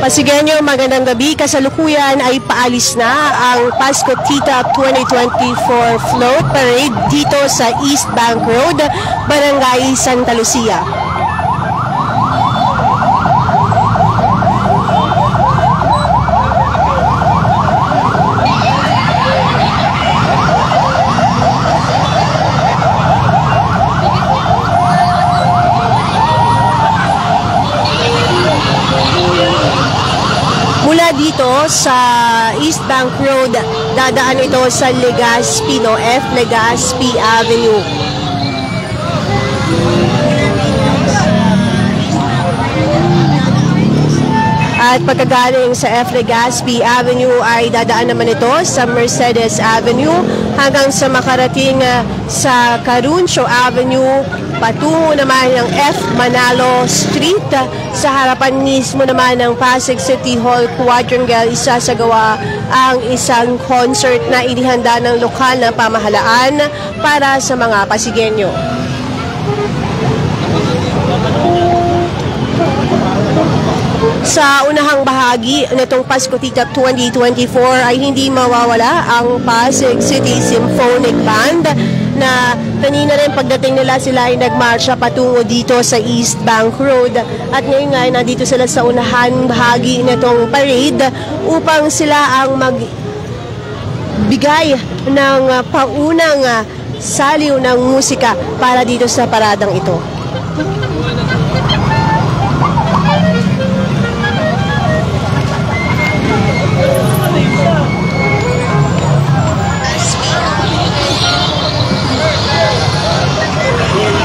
Pasigenyo, magandang gabi. Kasalukuyan ay paalis na ang Pasko Tita 2024 Float Parade dito sa East Bank Road, Barangay Santa Lucia. Mula dito sa East Bank Road, dadaan ito sa Legazpi, F. Legazpi Avenue. At pagkagaling sa F. Legazpi Avenue ay dadaan naman ito sa Mercedes Avenue hanggang sa makarating sa Caruncio Avenue, patungo naman ng F. Manalo Street. Sa harapan mismo naman ng Pasig City Hall Quadrangle, isasagawa ang isang concert na inihanda ng lokal na pamahalaan para sa mga Pasigenyo. Sa unahang bahagi nitong Pasko Tita 2024 ay hindi mawawala ang Pasig City Symphonic Band na kanina rin pagdating nila sila ay nagmarsya patungo dito sa East Bank Road at ngayon nga nandito sila sa unahang bahagi nitong parade upang sila ang magbigay ng paunang saliw ng musika para dito sa paradang ito.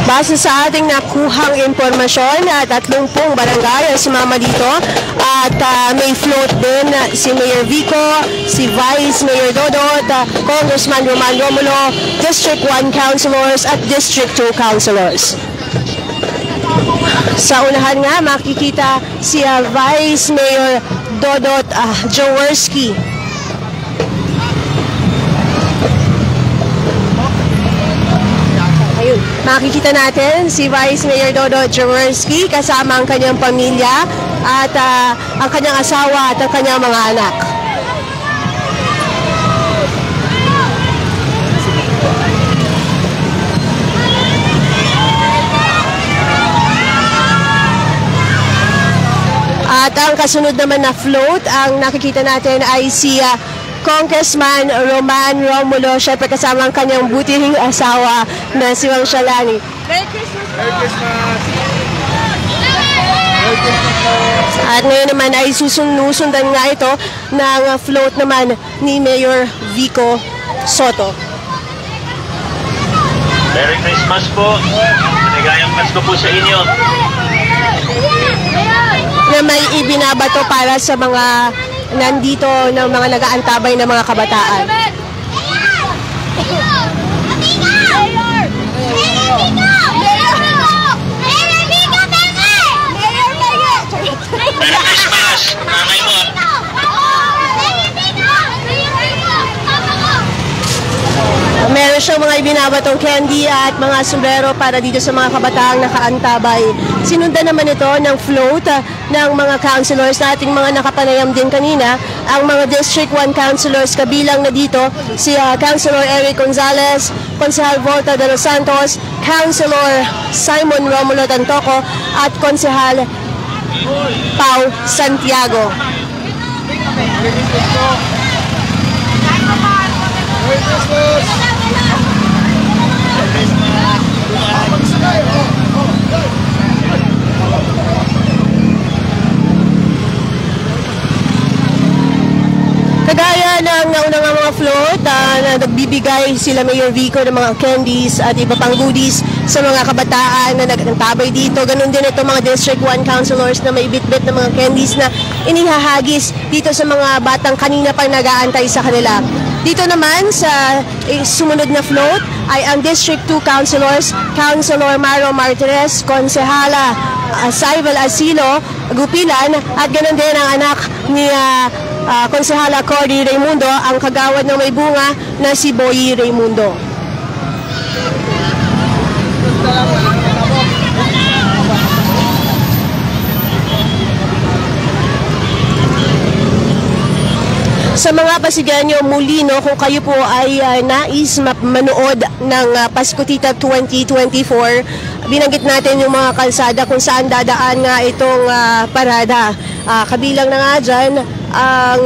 Base sa ating nakuhang impormasyon, 30 barangay ang sumama dito at may float din si Mayor Vico, si Vice Mayor Dodot, Congressman Roman Romulo, District 1 Councilors at District 2 Councilors. Sa unahan nga makikita si Vice Mayor Dodot Jaworski. Makikita natin si Vice Mayor Dodot Jaworski kasama ang kanyang pamilya at ang kanyang asawa at ang kanyang mga anak. At ang kasunod naman na float, ang nakikita natin ay si Congressman Roman Romulo, syempre kasama ang kanyang butihing asawa na si Wang Shalani. Merry Christmas! Merry Christmas! Merry Christmas! At ngayon naman ay susundan nga ito ng float naman ni Mayor Vico Soto. Merry Christmas po! Maligayang Pasko po sa inyo! Na may ibinabato para sa mga nandito ng mga nag-aantabay ng mga kabataan. Meron siyang mga ibinabatong candy at mga sombrero para dito sa mga kabataang nakaantabay. Sinundan naman ito ng float ng mga councilors na ating mga nakapanayam din kanina, ang mga District 1 councilors, kabilang na dito si Councilor Eric Gonzalez, Konsehal Volta de los Santos, Councilor Simon Romulo Tantoco at Konsehal Pau Santiago. Kagaya ng naunang mga float na nagbibigay sila Mayor Vico ng mga candies at iba pang goodies sa mga kabataan na nagtabay dito. Ganun din ito mga District 1 councilors na may bit-bit ng mga candies na inihahagis dito sa mga batang kanina pa nag-aantay sa kanila. Dito naman sa sumunod na float ay ang District 2 councilors, Councilor Maro Martinez, Konsehala Saibal Asilo Gupilan at ganun din ang anak ni Konsehala Cory Raimundo, ang kagawad ng may bunga na si Boy Raimundo. Sa mga Pasigenyo muli, no, kung kayo po ay nais manood ng Pasko Tita 2024, binanggit natin yung mga kalsada kung saan dadaan nga itong parada. Kabilang na nga dyan ang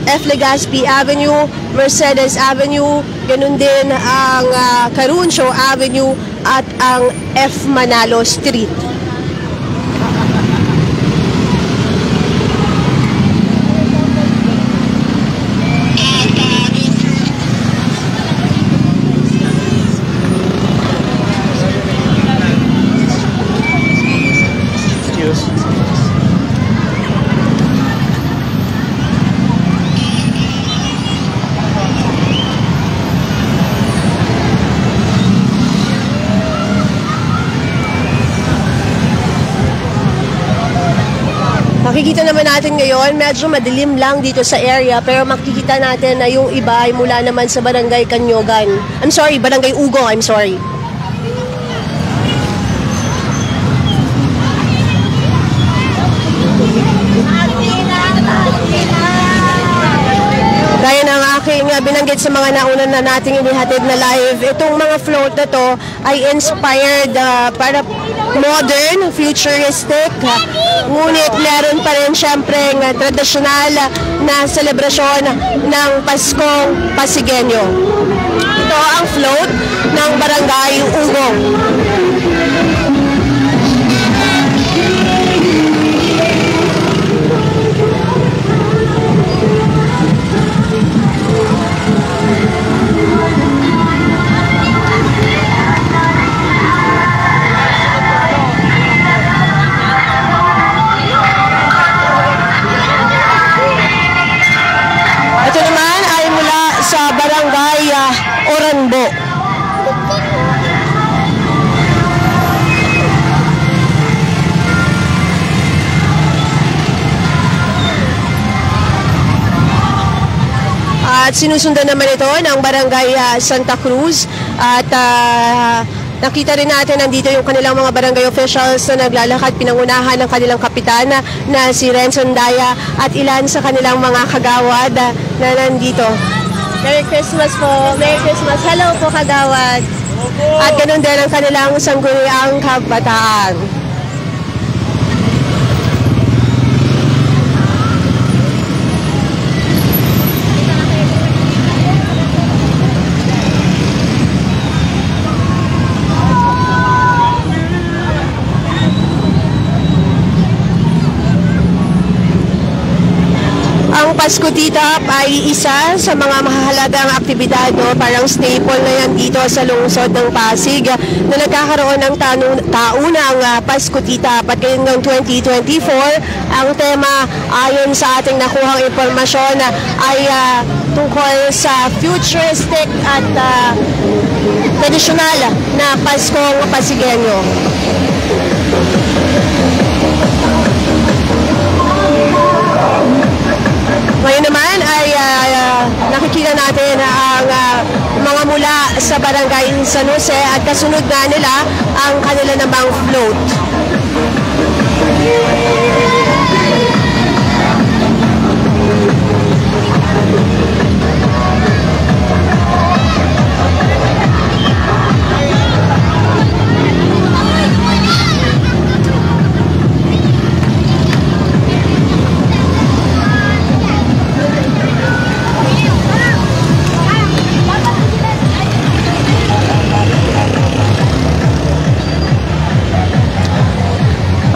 F. Legazpi Avenue, Mercedes Avenue, ganun din ang Caruncio Avenue at ang F. Manalo Street. Makikita naman natin ngayon, medyo madilim lang dito sa area, pero makikita natin na yung iba ay mula naman sa Barangay Kanyogan. I'm sorry, Barangay Ugong, I'm sorry. Gaya ng aking binanggit sa mga nauna na nating inihatid na live, itong mga float na to ay inspired para modern, futuristic, ngunit meron pa rin syempre tradisyonal na selebrasyon ng Paskong Pasigenyo. Ito ang float ng Barangay Ugong. Ito naman ay mula sa Barangay Oranbo. At sinusundan naman ito ng Barangay Santa Cruz at nakita rin natin nandito yung kanilang mga barangay officials na naglalakad, pinangunahan ng kanilang kapitan na si Renzo Ndaya at ilan sa kanilang mga kagawad na nandito. Merry Christmas po! Merry Christmas! Hello po kagawad! At ganun din ang kanilang sangguniang kabataan. Ang Pasko Tita ay isa sa mga mahalagang aktibidad, no? Parang staple na yan dito sa lungsod ng Pasig na nagkakaroon ng taunang Pasko Tita. At ngayong 2024, ang tema ayon sa ating nakuhang impormasyon ay tungkol sa futuristic at tradisyonal na Paskong Pasigenyo. Ngayon naman ay nakikita natin ang mga mula sa Barangay San Jose at kasunod na nila ang kanila namang float.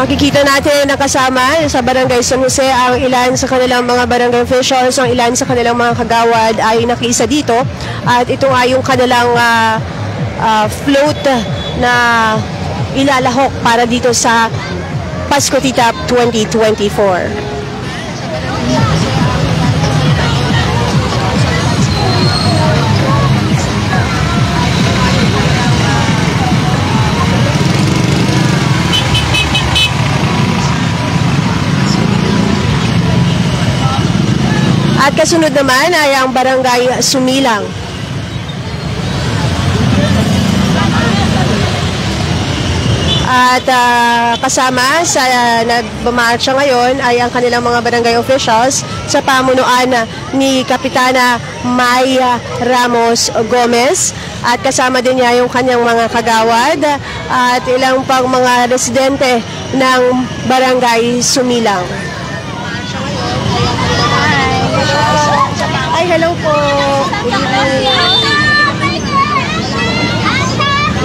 Makikita natin na kasama sa Barangay San Jose ang ilan sa kanilang mga barangay officials, ang ilan sa kanilang mga kagawad ay nakiisa dito at ito ay yung kanilang float na ilalahok para dito sa Pasko Tita 2024. At kasunod naman ay ang Barangay Sumilang. At kasama sa nagmamarcha ngayon ay ang kanilang mga barangay officials sa pamunuan ni Kapitana Maya Ramos Gomez. At kasama din niya yung kanyang mga kagawad at ilang pang mga residente ng barangay Sumilang. Ay, hello po.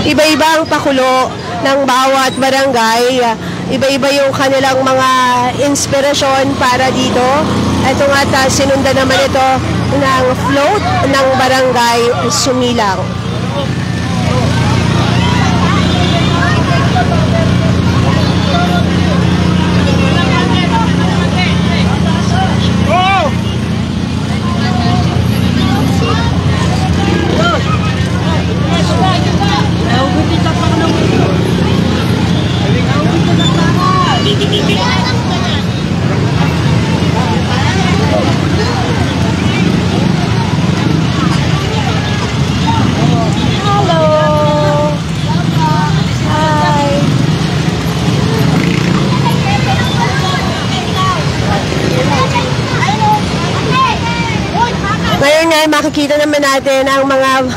Iba-iba ang pakulo ng bawat barangay. Iba-iba yung kanilang mga inspirasyon para dito. Ito nga, sinunda naman ito ng float ng barangay Sumilang. Ngayon nga, makikita naman natin ang mga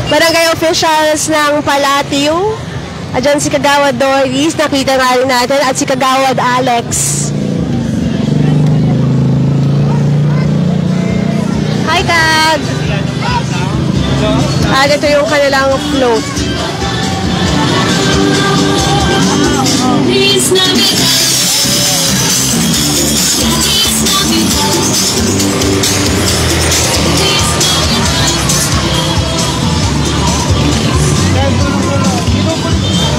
barangay officials ng Palatio. Diyan si Kagawad Doris, nakita nga rin natin, at si Kagawad Alex. Hi, Kag! At ito yung kanilang float.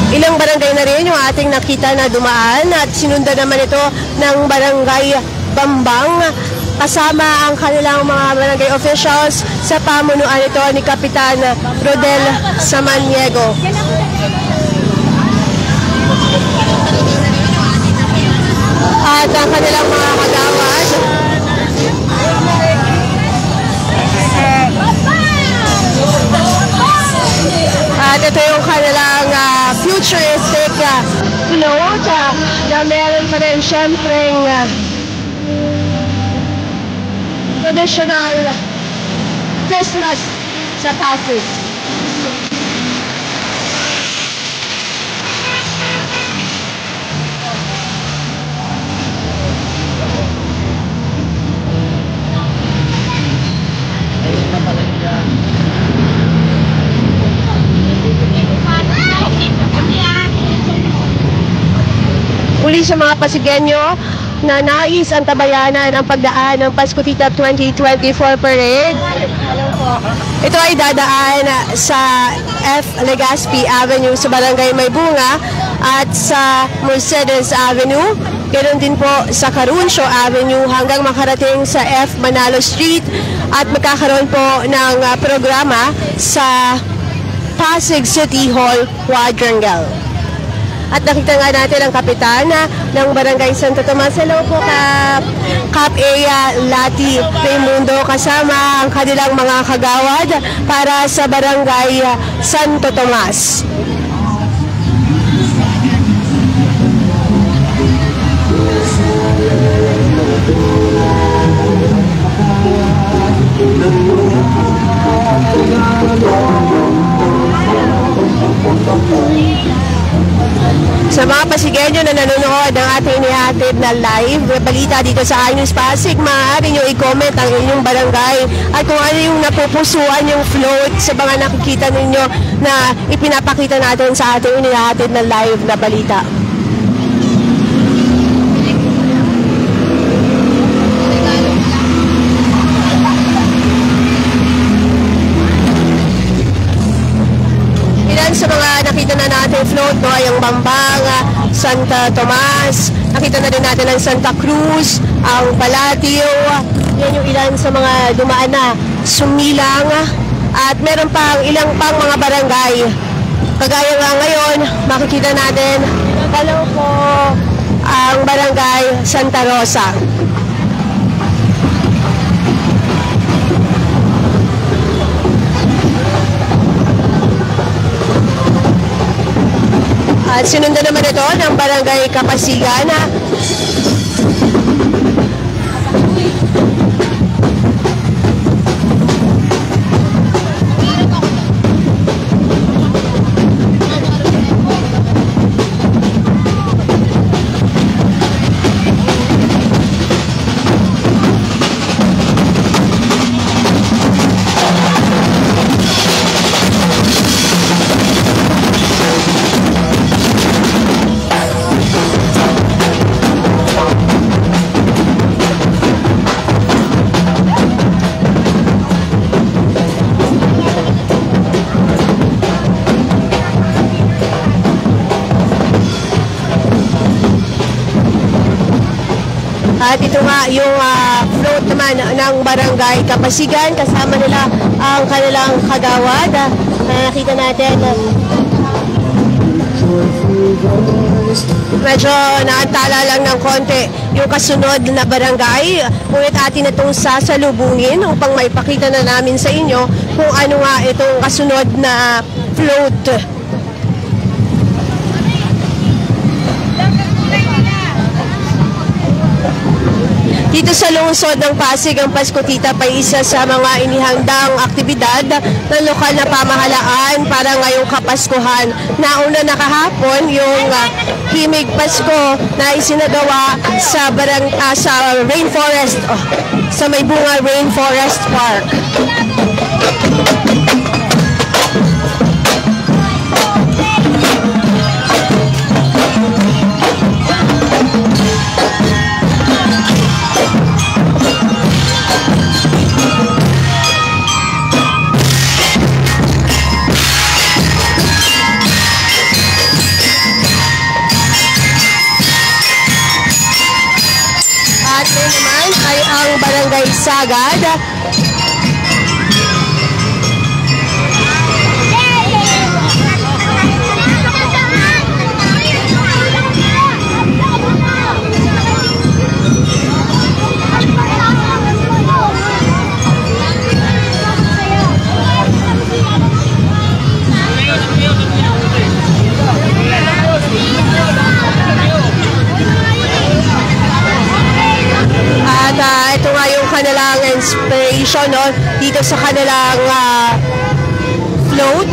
Ilang barangay na rin yung ating nakita na dumaan at sinunda naman ito ng barangay Bambang kasama ang kanilang mga barangay officials sa pamunuan ito ni Kapitan Rodel Samaniego. At ang kanilang mga kagawad at ito yung kanilang futuristic float na meron pa rin syempreng traditional Christmas sa Pasig. Muli sa mga Pasigenyo na nais ang tabayanan ang pagdaan ng Pasko Titap 2024 Parade. Ito ay dadaan sa F. Legazpi Avenue sa Barangay Maybunga at sa Mercedes Avenue. Ganoon din po sa Caruncio Avenue hanggang makarating sa F. Manalo Street at magkakaroon po ng programa sa Pasig City Hall Quadrangle. At nakita nga natin ang kapitan ng Barangay Santo Tomas. Hello po, Kap Ea Lati Raimundo, kasama ang kanilang mga kagawad para sa Barangay Santo Tomas. Sa mga Pasigenyo na nanonood ng ating inihatid na live balita dito sa iNews Pasig, maaari nyo i-comment ang inyong barangay at kung ano yung napupusuan yung float sa mga nakikita ninyo na ipinapakita natin sa ating inihatid na live na balita. Sa mga nakita na natin float, no, ay ang Bambang, Santa Tomas, nakita na din natin ang Santa Cruz, ang Palatio, yan yung ilan sa mga dumaan na Sumilang, at meron pang ilang pang mga barangay. Kagaya nga ngayon, makikita natin, hello po, ang Barangay Santa Rosa. At sinundan naman ito ng Barangay Kapasigan. At ito nga yung float naman ng Barangay Kapasigan. Kasama nila ang kanilang kagawad. Nakita natin. Medyo naantala lang ng konti yung kasunod na barangay. Ngunit atin itong sasalubungin upang maipakita na namin sa inyo kung ano nga itong kasunod na float. Dito sa lungsod ng Pasig, ang Pasko Tita pa isa sa mga inihandang aktibidad ng lokal na pamahalaan para ngayong Kapaskuhan. Nauna na kahapon yung Himig Pasko na isinagawa sa sa Rainforest, sa May Bunga Rainforest Park. Barangay Sagad. Ito nga yung kanilang inspiration, no? Dito sa kanilang float.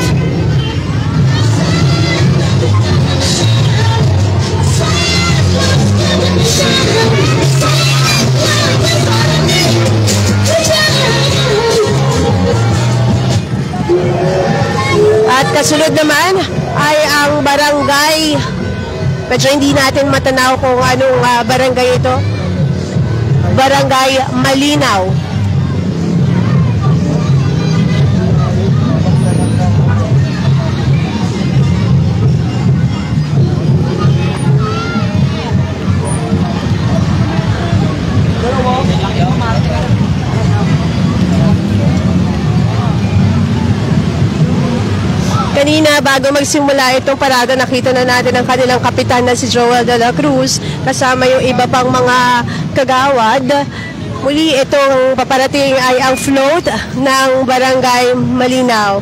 At kasunod naman ay ang barangay. Medyo hindi natin matanaw kung anong barangay ito. Barangay Malinaw. Kanina, bago magsimula itong parada, nakita na natin ang kanilang kapitan na si Joel de la Cruz, kasama yung iba pang mga kagawad. Muli, itong paparating ay ang float ng Barangay Malinaw.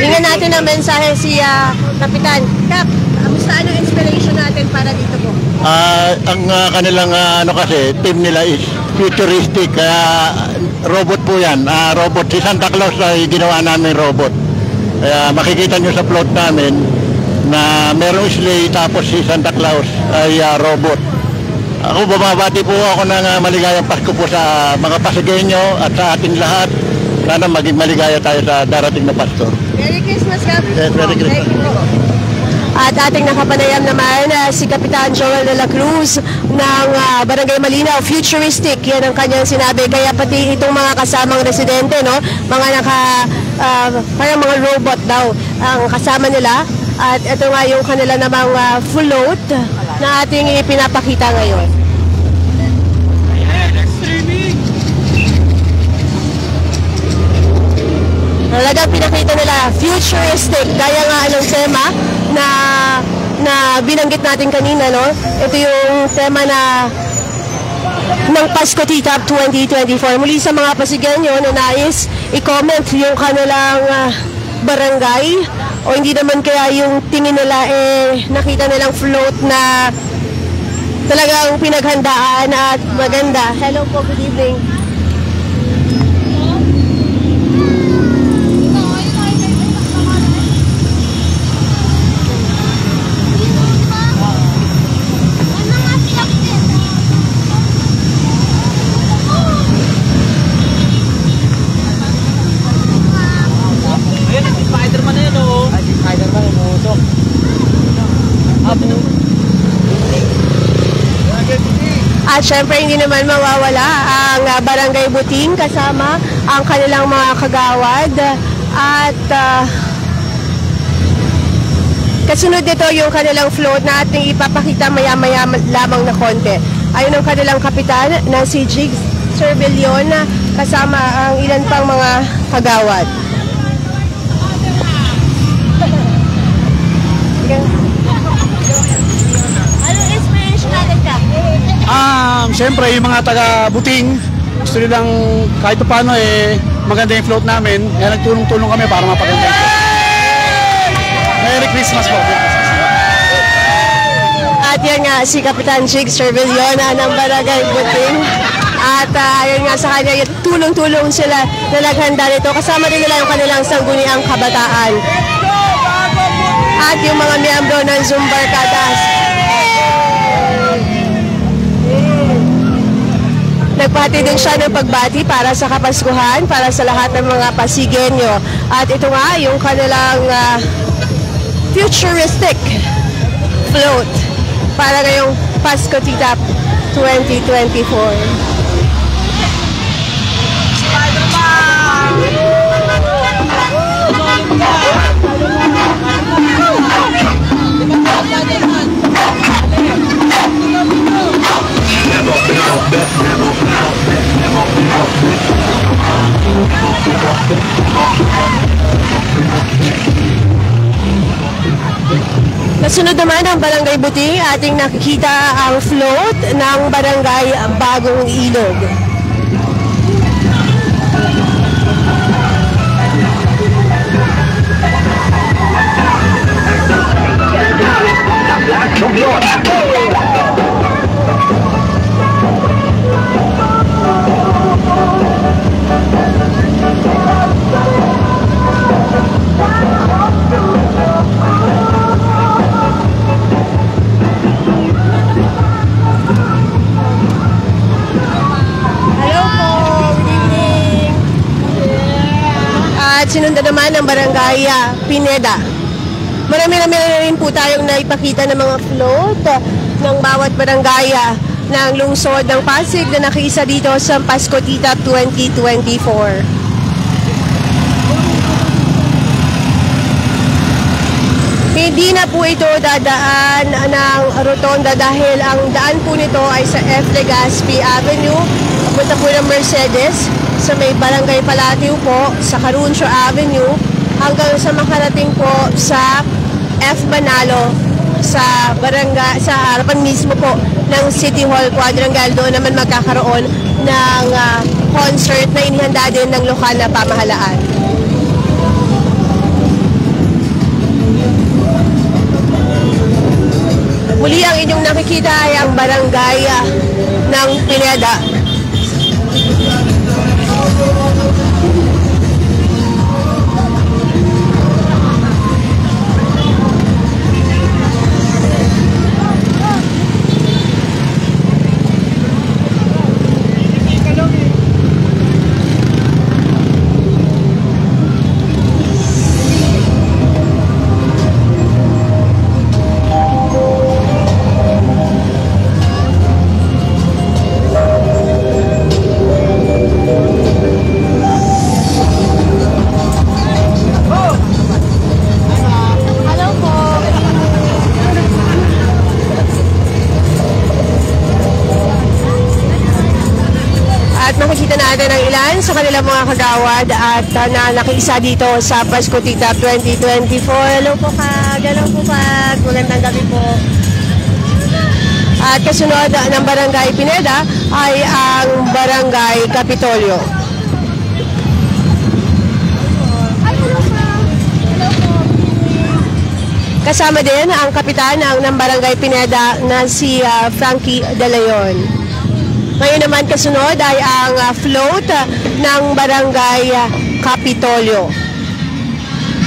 Tingnan natin ang mensahe si Kapitan. Kap, kamusta ang inspiration natin para dito po? Ang kanilang kasi team nila is futuristic, robot po yan. Robot, si Santa Claus ay ginawa namin robot. Kaya makikita nyo sa float namin na merong sleigh tapos si Santa Claus ay robot. Ako bumabati po ako ng maligayang Pasko po sa mga Pasigueño at sa ating lahat. Sana maging maligaya tayo sa darating na Pasko. Merry Christmas, Kap. Yes, Merry Christmas. At ating nakapanayam naman si Kapitan Joel de la Cruz ng Barangay Malinaw, futuristic. Yan ang kanyang sinabi. Kaya pati itong mga kasamang residente, no? Mga parang mga robot daw ang kasama nila. At ito nga yung kanila namang float na ating ipinapakita ngayon. Talagang pinakita nila futuristic, gaya nga ng tema na binanggit natin kanina, no? Ito yung tema ng Pasko T-Top 2024. Muli sa mga Pasigenyo na nais i-comment yung kanilang barangay o hindi naman kaya yung tingin nila nakita nilang float na talagang pinaghandaan at maganda. Hello po, good evening. At syempre hindi naman mawawala ang Barangay Buting kasama ang kanilang mga kagawad at kasunod nito yung kanilang float na ating ipapakita maya-maya lamang na konti. Ayun ang kanilang kapitan na si Jigs Cervellon kasama ang ilan pang mga kagawad. Anong inspiration natin ka? Siyempre, yung mga taga-Buting, gusto nilang kahit paano maganda yung float namin. Kaya nagtulong-tulong kami para mapaganda yung float. Merry Christmas po. At yan nga, si Kapitan Jigs Cervellon ng Barangay Buting. At ayun nga sa kanya, tulong-tulong sila na naghanda nito. Kasama din nila yung kanilang sangguniang kabataan. At yung mga miyembro ng Zumbarkadas. Nagpati din siya ng pagbati para sa Kapaskuhan, para sa lahat ng mga Pasigenyo. At ito nga, yung kanilang futuristic float para ngayong Pasko T-Top 2024. Kasunod naman ang Barangay Buting, ating nakikita ang float ng Barangay Bagong Ilog. At sinundan naman ng Barangay Pineda. Marami rin po tayong naipakita ng mga float ng bawat barangay ng lungsod ng Pasig na nakiisa dito sa Pasko T-Top 2024. Hindi na po ito dadaan ng rotonda dahil ang daan po nito ay sa F. Legazpi Avenue, papunta po ng Mercedes, sa may Barangay Palatio po, sa Caruncio Avenue, hanggang sa makarating po sa F. Manalo, sa barangay, sa harapan mismo po ng City Hall Quadrangle. Doon naman magkakaroon ng concert na inihanda din ng lokal na pamahalaan. Muli ang inyong nakikita ay ang barangay ng Pineda. natin ang ilan sa kanilang mga kagawad at na nakiisa dito sa Pasko Tita 2024. Hello po Kag, hello po Kag, magandang gabi po. At kasunod ng Barangay Pineda ay ang Barangay Kapitolyo. Kasama din ang kapitan ng Barangay Pineda na si Frankie De Leon. Ngayon naman kasunod ay ang float ng Barangay Kapitolyo.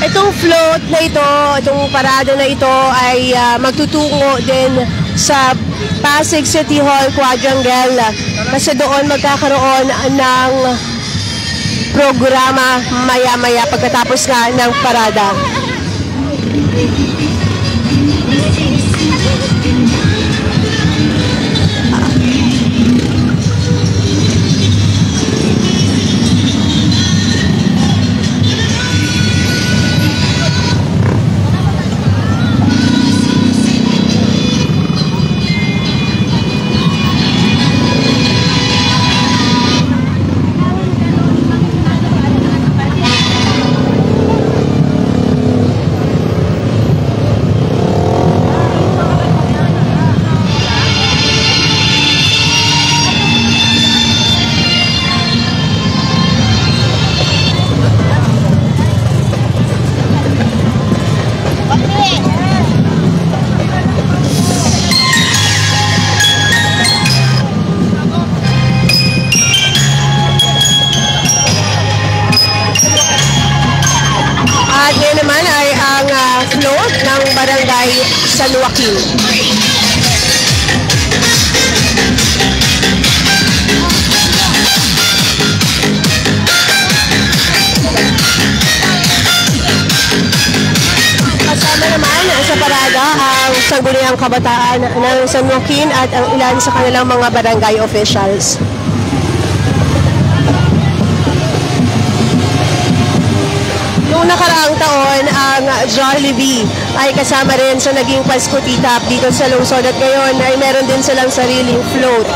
Itong float na ito, itong parada na ito ay magtutungo din sa Pasig City Hall Quadrangle kasi doon magkakaroon ng programa maya-maya pagkatapos nga ng parada. At ngayon naman ay ang float ng Barangay San Joaquin. Kasama naman sa parada ang Sangguniang Kabataan ng San Joaquin at ang ilan sa kanilang mga barangay officials. Noong nakaraang taon, ang Jollibee ay kasama rin sa naging Pasko Tita dito sa lungsod at ngayon ay meron din silang sariling float.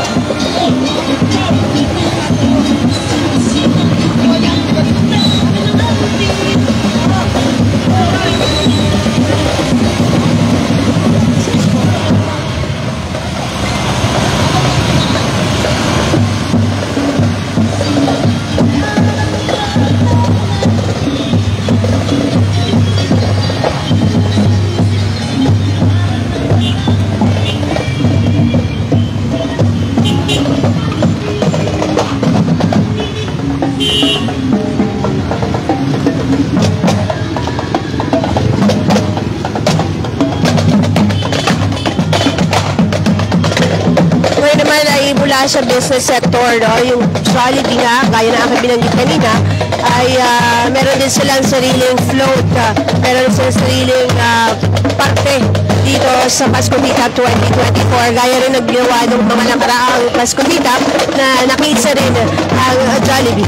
Mula sa business sector, no? Yung Jollibee nga, gaya na aking binanggit kanina, ay meron din silang sariling float, meron silang sariling parte dito sa Pasko Tita 2024. Gaya rin naggawa ng mga nakaraang Pasko Tita na nakita rin ang Jollibee.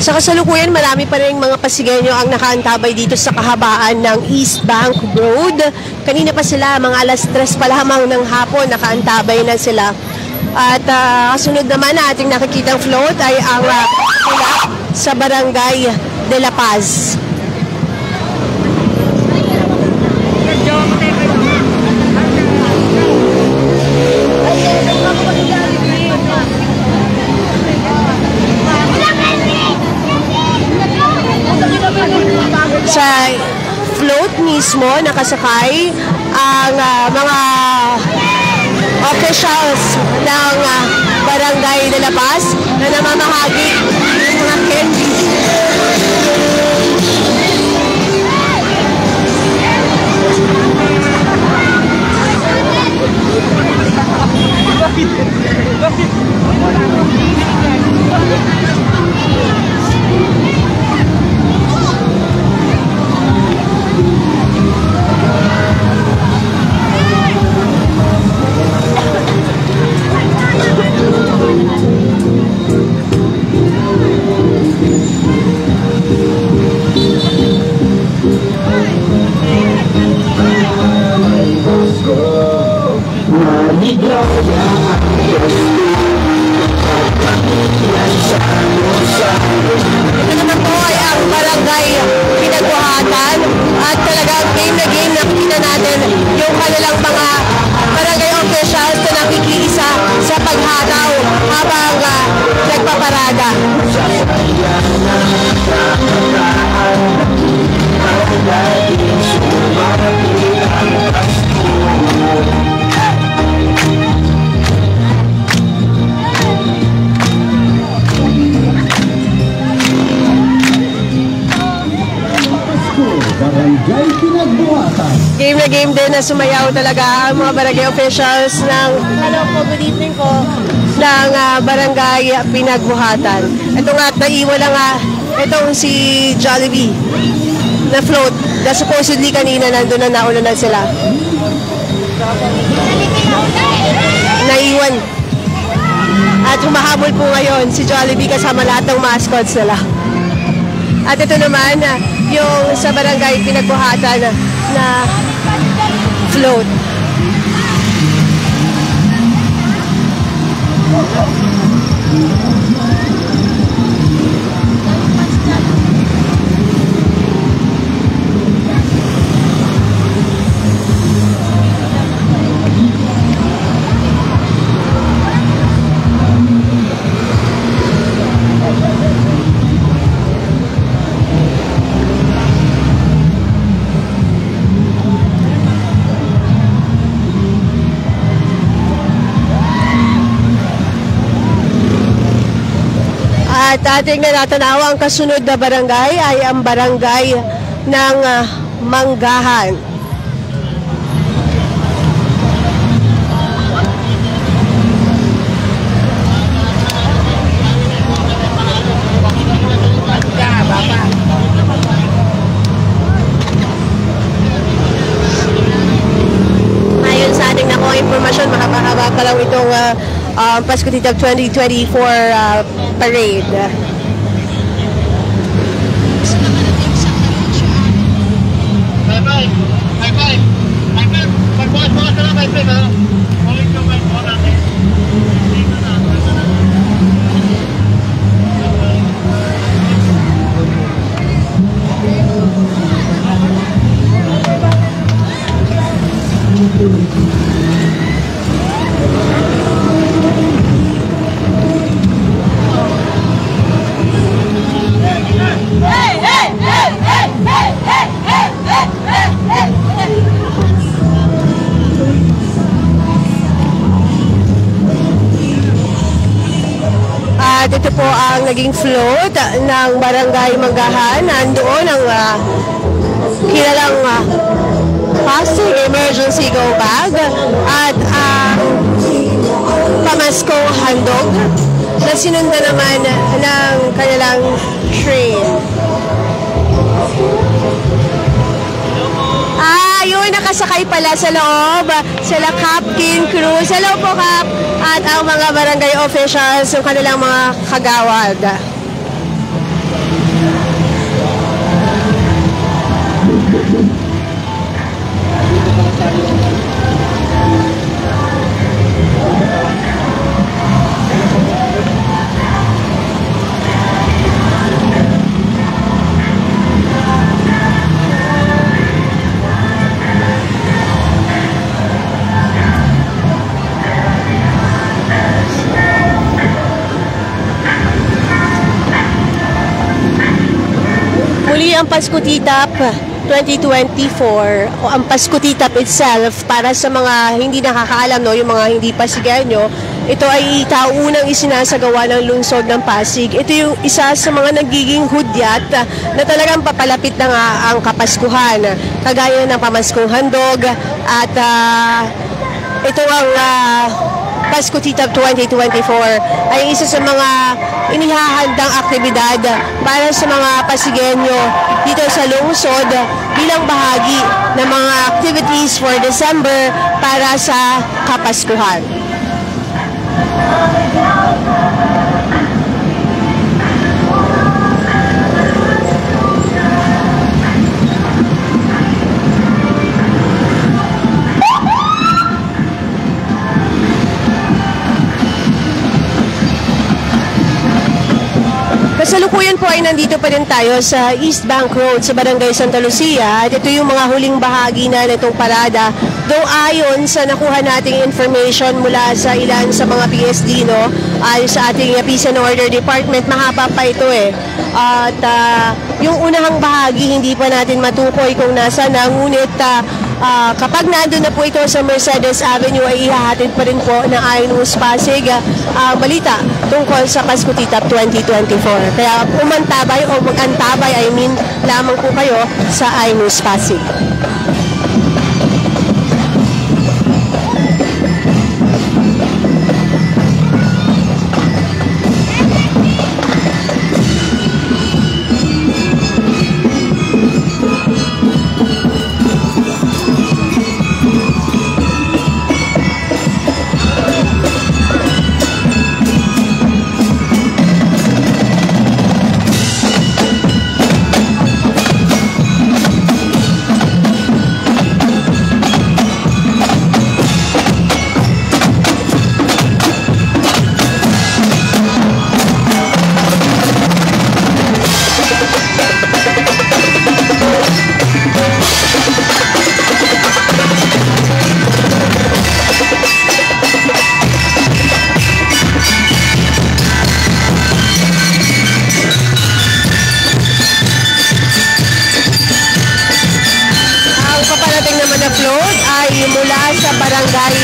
Sa kasalukuyan, marami pa rin mga Pasigueño ang nakaantabay dito sa kahabaan ng East Bank Road. Kanina pa sila, mga alas 3 pa lamang ng hapon, nakaantabay na sila. At kasunod naman na ating nakikitang float ay ang mula sa Barangay de la Paz. Sa float mismo nakasakay ang mga officials ng Barangay de la Paz na namamahagi ng mga candy. barangay Pinagbuhatan. At talagang game na game nakikita natin yung kanilang mga barangay officials na nakikiisa sa paghataw habang nagpaparada. Barangay Pinagbuhatan. Game na game din na sumayaw talaga ang mga barangay officials ng good evening po ng barangay Pinagbuhatan. Ito nga, naiwan na nga itong si Jollibee na float na supposedly kanina nandun na nauna na sila. Naiwan. At humahabol po ngayon si Jollibee kasama lahat ng mascots nila. At ito naman, yung sa barangay Pinagbuhatan na float. At ating natanawa ang kasunod na barangay ay ang barangay ng Manggahan. Ayon sa ating nakuha impormasyon, makapahaba pa lang itong Pasko Titap 2024 parade. At ito po ang naging float ng barangay Manggahan. Nandoon ang kilalang Pasig Emergency Go Bag at pamasko handog na sinunda naman ng kanilang train. Yun, nakasakay pala sa loob sila Captain Cruz. Hello po, Cap. At ang mga barangay officials, yung kanilang mga kagawad. Muli ang Pasko Titap 2024 o ang Pasko Titap itself para sa mga hindi nakakaalam, no, yung mga hindi Pasigenyo, ito ay taunang isinasagawa ng lungsod ng Pasig. Ito yung isa sa mga nagiging hudyat na talagang papalapit na nga ang Kapaskuhan, kagaya ng pamaskong handog at ito ang Pasko Titap 2024 ay isa sa mga inihahandang aktibidad para sa mga Pasigenyo dito sa lungsod bilang bahagi ng mga activities for December para sa Kapaskuhan. Kasalukuyan po po ay nandito pa rin tayo sa East Bank Road sa Barangay Santa Lucia at ito yung mga huling bahagi na nitong parada. Though ayon sa nakuha nating information mula sa ilan sa mga PSD, no, ayon sa ating Peace and Order Department, mahaba pa ito eh. At yung unahang bahagi hindi pa natin matukoy kung nasa na, ngunit kapag nandun na po ito sa Mercedes Avenue ay ihahatid pa rin po ng iNews Pasig ang balita tungkol sa Pasko Titap 2024. Kaya umantabay o mag-antabay, lamang po kayo sa iNews Pasig. Barangay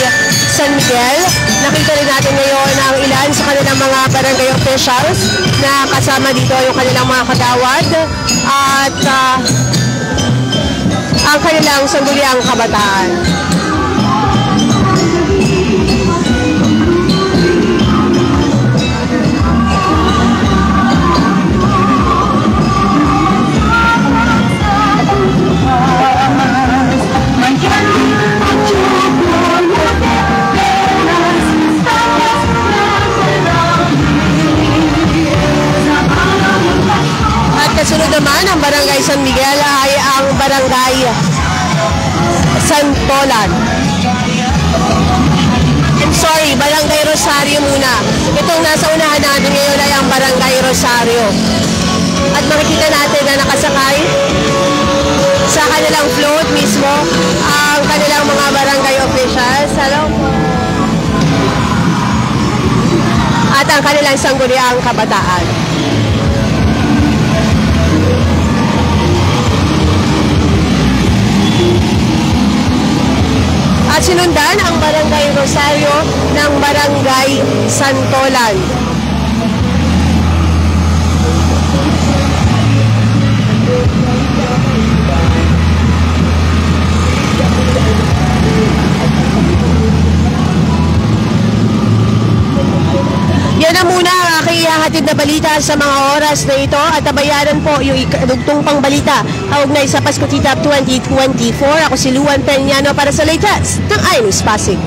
San Miguel. Nakita rin natin ngayon ang ilan sa kanilang mga barangay officials na kasama dito yung kanilang mga kagawad at ang kanilang sangguniang kabataan. Kasunod naman, ang Barangay San Miguel ay ang Barangay Santolan. I'm sorry, Barangay Rosario muna. Itong nasa unahan natin ngayon ay ang Barangay Rosario. At makikita natin na nakasakay sa kanilang float mismo ang kanilang mga barangay officials. Hello po. At ang kanilang sangguniang kabataan. At sinundan ang Barangay Rosario ng Barangay Santolan. Yan na muna ang aking ihahatid na balita sa mga oras na ito at tabayanan po yung dugtong pang balita kaugnay sa Pasko Titap 2024. Ako si Luan Peñano para sa latest ng iNews Pasig.